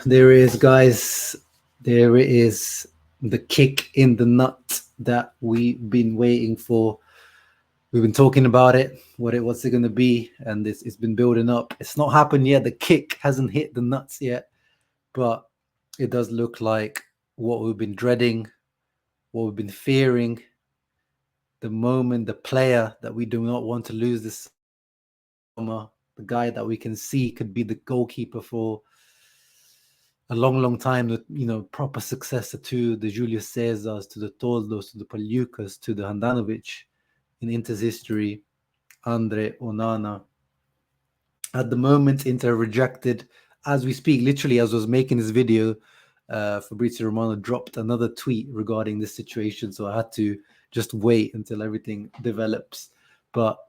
there is, guys. There is the kick in the nut that we've been waiting for. We've been talking about it. What's it going to be? And it's been building up. It's not happened yet. The kick hasn't hit the nuts yet, but it does look like what we've been dreading, what we've been fearing. The moment, the player that we do not want to lose this summer, the guy that we can see could be the goalkeeper for a long time, proper successor to the Julius Caesars, to the Toldos, to the Palucas, to the Handanovic in Inter's history, Andre Onana. At the moment, Inter rejected, as we speak, literally as I was making this video, Fabrizio Romano dropped another tweet regarding this situation, so I had to just wait until everything develops. But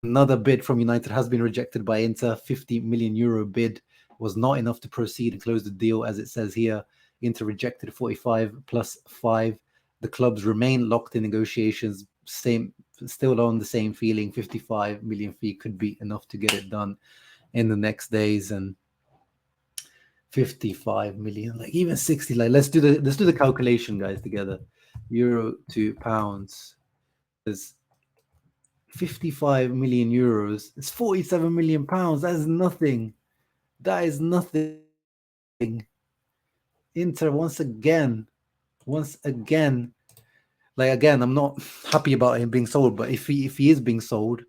another bid from United has been rejected by Inter. 50 million euro bid was not enough to proceed and close the deal, as it says here. Inter rejected 45 plus 5. The clubs remain locked in negotiations, still on the same feeling. 55 million fee could be enough to get it done in the next days. And 55 million, like even 60, like let's do the calculation, guys, together. Euro to pounds is 55 million euros. It's 47 million pounds. That is nothing. That is nothing. Inter once again, like again, I'm not happy about him being sold, but if he is being sold,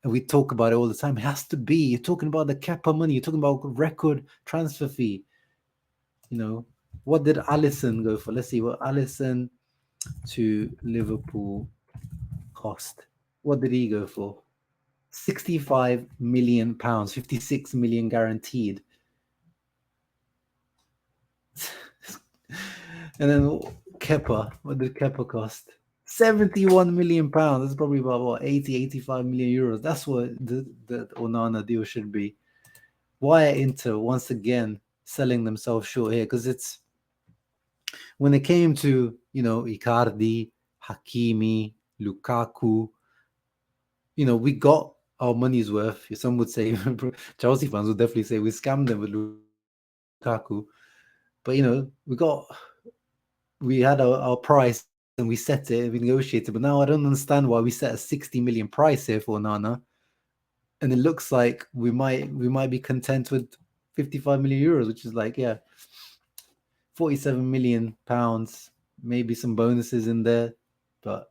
and we talk about it all the time, it has to be. You're talking about the Kepa money. You're talking about record transfer fee. What did Alisson go for? Let's see what Alisson to Liverpool cost. What did he go for? 65 million pounds, 56 million guaranteed. And then Kepa, what did Kepa cost? 71 million pounds. That's probably about what, 85 million euros. That's what the Onana deal should be. Why are Inter once again selling themselves short here? Because it's when it came to Icardi, Hakimi, Lukaku, we got our money's worth. Some would say, Chelsea fans would definitely say we scammed them with Lukaku. But we had our price and we set it, we negotiated. But now I don't understand why we set a 60 million price here for Onana, and it looks like we might be content with 55 million euros, which is like 47 million pounds, maybe some bonuses in there, but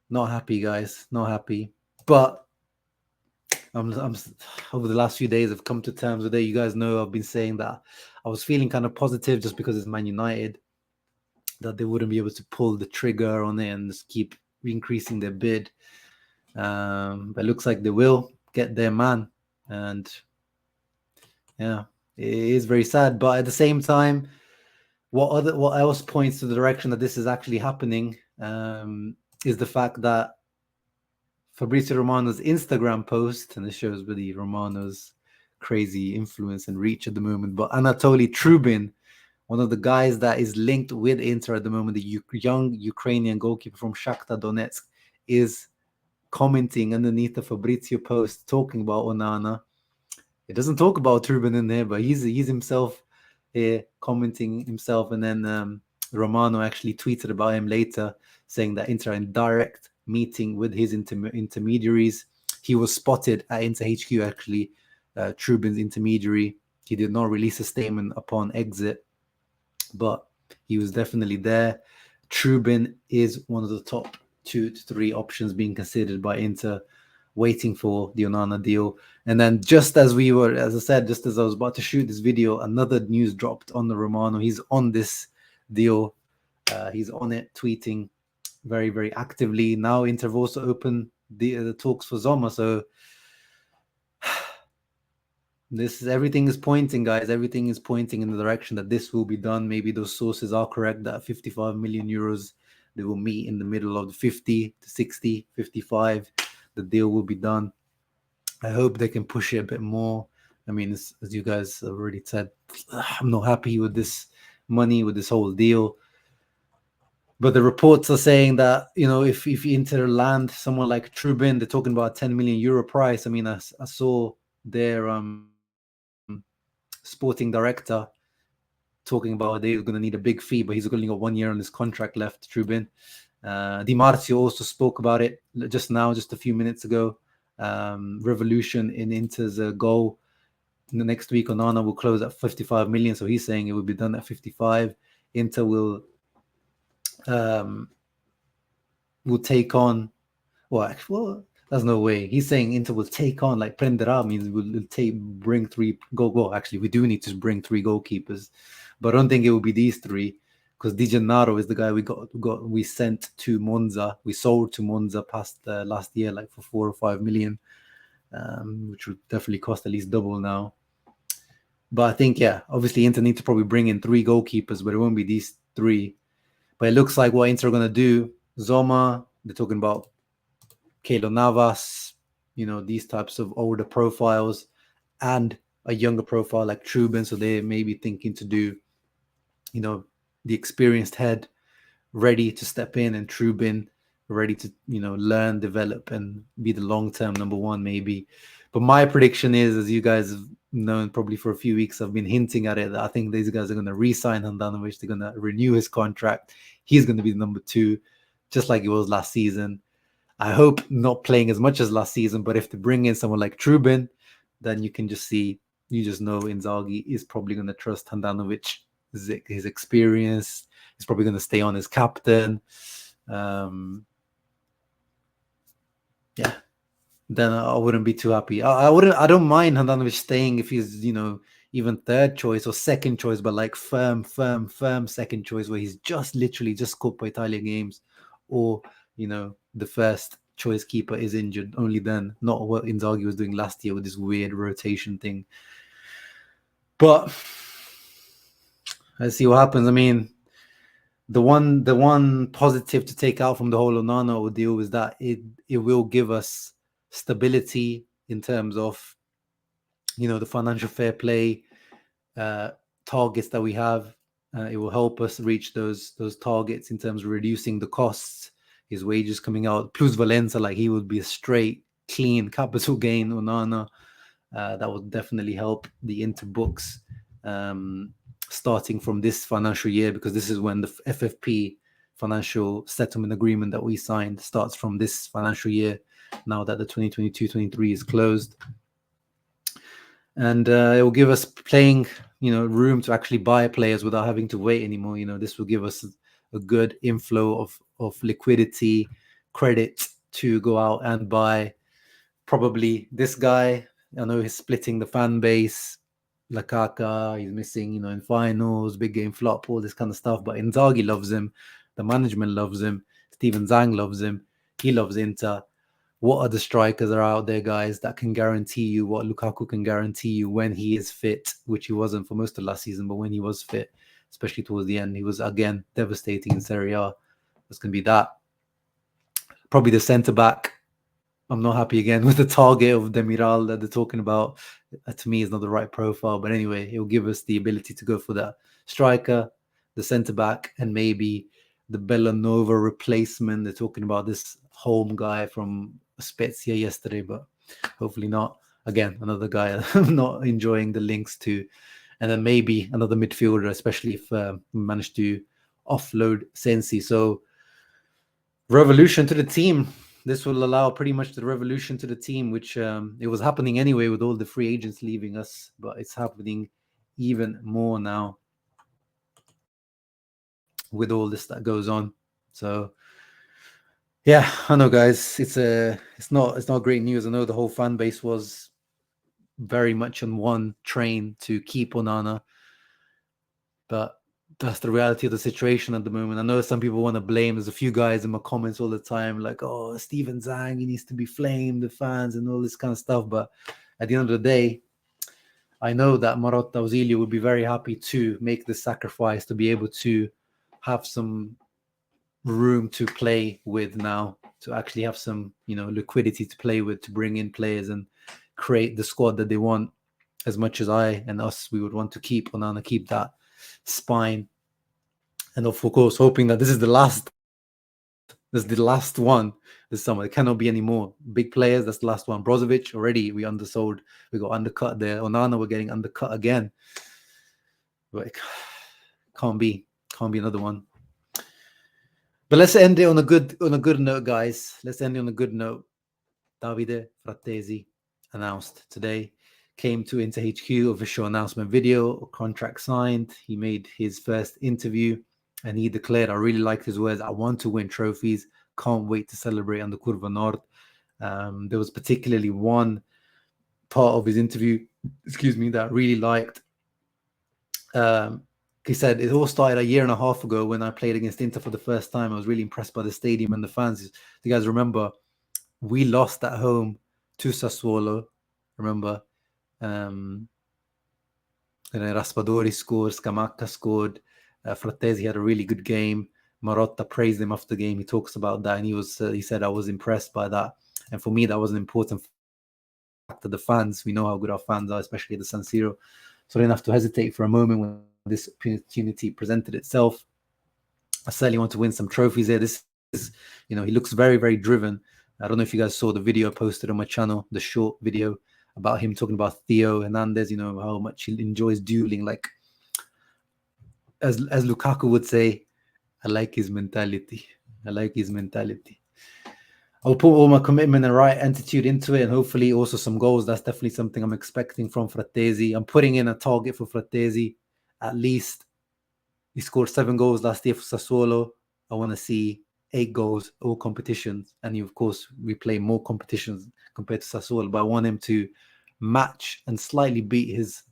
not happy, guys, not happy. But I'm over the last few days I've come to terms with it. You guys know I've been saying that I was feeling kind of positive just because it's Man United, that they wouldn't be able to pull the trigger on it and just keep increasing their bid. But it looks like they will get their man. And yeah, it is very sad. But at the same time, what else points to the direction that this is actually happening is the fact that Fabrizio Romano's Instagram post, and this shows really Romano's crazy influence and reach at the moment, but Anatoly Trubin, one of the guys that is linked with Inter at the moment, the young Ukrainian goalkeeper from Shakhtar Donetsk, is commenting underneath the Fabrizio post talking about Onana. It doesn't talk about Trubin in there, but he's himself here commenting himself. And then Romano actually tweeted about him later, saying that Inter in direct meeting with his intermediaries. He was spotted at Inter HQ, actually, Trubin's intermediary. He did not release a statement upon exit, but he was definitely there. Trubin is one of the top 2 to 3 options being considered by Inter, waiting for the Onana deal. And then just as I said, just as I was about to shoot this video, another news dropped on the Romano. He's on this deal. He's on it, tweeting very, very actively. Now Inter have also opened the talks for Sommer. So everything is pointing, guys. Everything is pointing in the direction that this will be done. Maybe those sources are correct, that 55 million euros, they will meet in the middle of the 50 to 60, 55. The deal will be done. I hope they can push it a bit more. I mean, as you guys already said, I'm not happy with this money, with this whole deal. But the reports are saying that, if Inter land someone like Trubin, they're talking about 10 million euro price. I mean, I saw their sporting director, talking about they're going to need a big fee, but he's only got 1 year on his contract left, Trubin. Di Marzio also spoke about it just now, just a few minutes ago. Revolution in Inter's goal. The next week, Onana will close at 55 million. So he's saying it will be done at 55. Inter will take on. Well, there's no way. He's saying Inter will take on, like prenderà means bring 3 goal. Actually, we do need to bring 3 goalkeepers, but I don't think it will be these 3 because Di Gennaro is the guy we sent to Monza. We sold to Monza past last year, like for 4 or 5 million, which would definitely cost at least double now. But I think, yeah, obviously Inter need to probably bring in 3 goalkeepers, but it won't be these 3. But it looks like what Inter are going to do, Sommer, they're talking about Keylor Navas, these types of older profiles, and a younger profile like Trubin. So they may be thinking to do, the experienced head ready to step in, and Trubin ready to, learn, develop, and be the long-term number 1 maybe. But my prediction is, as you guys have known probably for a few weeks, I've been hinting at it, that I think these guys are going to re-sign Handanovic. They're going to renew his contract. He's going to be the number 2, just like he was last season. I hope not playing as much as last season, but if they bring in someone like Trubin, then you just know Inzaghi is probably going to trust Handanovic, his experience. He's probably going to stay on as captain. Yeah, then I wouldn't be too happy. I don't mind Handanovic staying if he's, even 3rd choice or 2nd choice, but like firm 2nd choice where he's just literally just Coppa Italia games, or, the 1st choice keeper is injured. Only then, not what Inzaghi was doing last year with this weird rotation thing. But let's see what happens. I mean, the one positive to take out from the whole Onana ordeal is that it will give us stability in terms of, the financial fair play targets that we have. It will help us reach those targets in terms of reducing the costs, his wages coming out. Plus Valenza, like he would be a straight, clean capital gain. Onana, that would definitely help the Inter books starting from this financial year, because this is when the FFP financial settlement agreement that we signed starts from this financial year, now that the 2022-23 is closed. And it will give us playing, room to actually buy players without having to wait anymore. This will give us a good inflow of liquidity, credit to go out and buy probably this guy. I know he's splitting the fan base. Lakaka, he's missing, in finals, big game flop, all this kind of stuff. But Inzaghi loves him. The management loves him. Steven Zhang loves him. He loves Inter. What other strikers are out there, guys, that can guarantee you what Lukaku can guarantee you when he is fit, which he wasn't for most of last season, but when he was fit, especially towards the end, he was, again, devastating in Serie A. It's going to be that. Probably the centre-back. I'm not happy again with the target of Demiral that they're talking about. To me, is not the right profile. But anyway, it will give us the ability to go for that striker, the centre-back, and maybe the Bellanova replacement. They're talking about this home guy from Spezia yesterday, but hopefully not. Again, another guy I'm not enjoying the links to. And then maybe another midfielder, especially if we manage to offload Sensi. So revolution to the team. This will allow pretty much the revolution to the team, which it was happening anyway with all the free agents leaving us, but it's happening even more now with all this that goes on. So yeah, I know, guys, it's not great news. I know the whole fan base was very much on one train to keep Onana, but that's the reality of the situation at the moment. I know some people want to blame. There's a few guys in my comments all the time like, oh, Steven Zhang, he needs to be flamed, the fans and all this kind of stuff. But at the end of the day, I know that Marotta Ausilio would be very happy to make the sacrifice to be able to have some room to play with now, to actually have some, liquidity to play with, to bring in players and create the squad that they want. As much as I and us, we would want to keep Onana, keep that spine, and of course hoping that this is the last That's the last one this summer. It cannot be any more. Big players, that's the last one. Brozovic, already we undersold. We got undercut there. Onana, we're getting undercut again. But it can't be another one. But let's end it on a good note, guys. Let's end it on a good note. Davide Frattesi announced today, came to Inter HQ, official announcement video, contract signed. He made his first interview and he declared, I really like his words, I want to win trophies, can't wait to celebrate on the Curva Nord. There was particularly one part of his interview, that I really liked. He said, it all started a year and a half ago when I played against Inter for the first time. I was really impressed by the stadium and the fans. You guys remember, we lost at home to Sassuolo, remember? And Raspadori scored, Scamacca scored, Frattesi had a really good game. Marotta praised him after the game. He talks about that, and he said, I was impressed by that. And for me, that was an important factor. The fans, we know how good our fans are, especially at the San Siro. So I didn't have to hesitate for a moment when this opportunity presented itself. I certainly want to win some trophies here. This is, he looks very, very driven. I don't know if you guys saw the video I posted on my channel, the short video about him talking about Theo Hernandez, how much he enjoys dueling. Like, as Lukaku would say, I like his mentality. I'll put all my commitment and right attitude into it, and hopefully also some goals. That's definitely something I'm expecting from Frattesi. I'm putting in a target for Frattesi. At least he scored 7 goals last year for Sassuolo. I want to see 8 goals, all competitions. And of course, we play more competitions compared to Sassuolo, but I want him to match and slightly beat his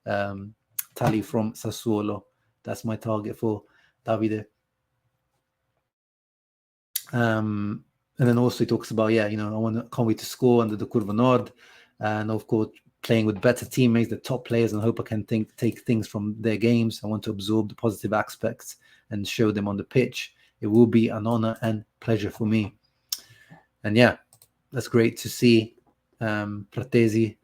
tally from Sassuolo. That's my target for Davide. And then also he talks about, can't wait to score under the Curva Nord, and of course playing with better teammates, the top players, and I hope I can take things from their games. I want to absorb the positive aspects and show them on the pitch. It will be an honor and pleasure for me. And yeah, that's great to see. Frattesi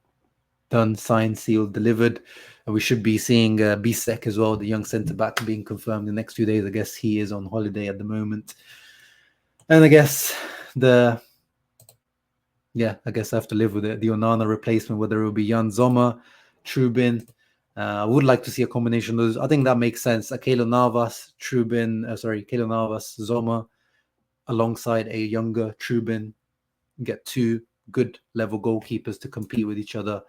done, signed, sealed, delivered. And we should be seeing Bisek as well, the young centre-back, being confirmed the next few days. I guess he is on holiday at the moment. And I guess I have to live with it. The Onana replacement, whether it will be Jan Sommer, Trubin. I would like to see a combination of those. I think that makes sense. Keylor Navas, Sommer, alongside a younger Trubin. Get 2 good level goalkeepers to compete with each other.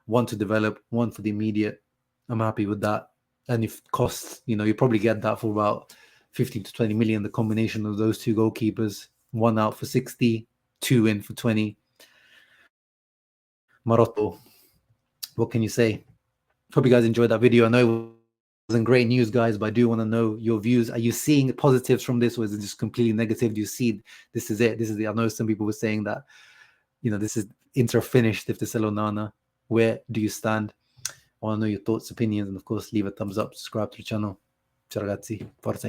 One to develop, one for the immediate. I'm happy with that. And if costs, you probably get that for about 15 to 20 million, the combination of those 2 goalkeepers. 1 out for 60, 2 in for 20. Marotto, what can you say? Hope you guys enjoyed that video. I know it wasn't great news, guys, but I do want to know your views. Are you seeing positives from this, or is it just completely negative? Do you see this is it? I know some people were saying that, this is Inter finished if they sell Onana. Where do you stand? I want to know your thoughts, opinions, and of course, leave a thumbs up, subscribe to the channel. Ciao ragazzi, forza.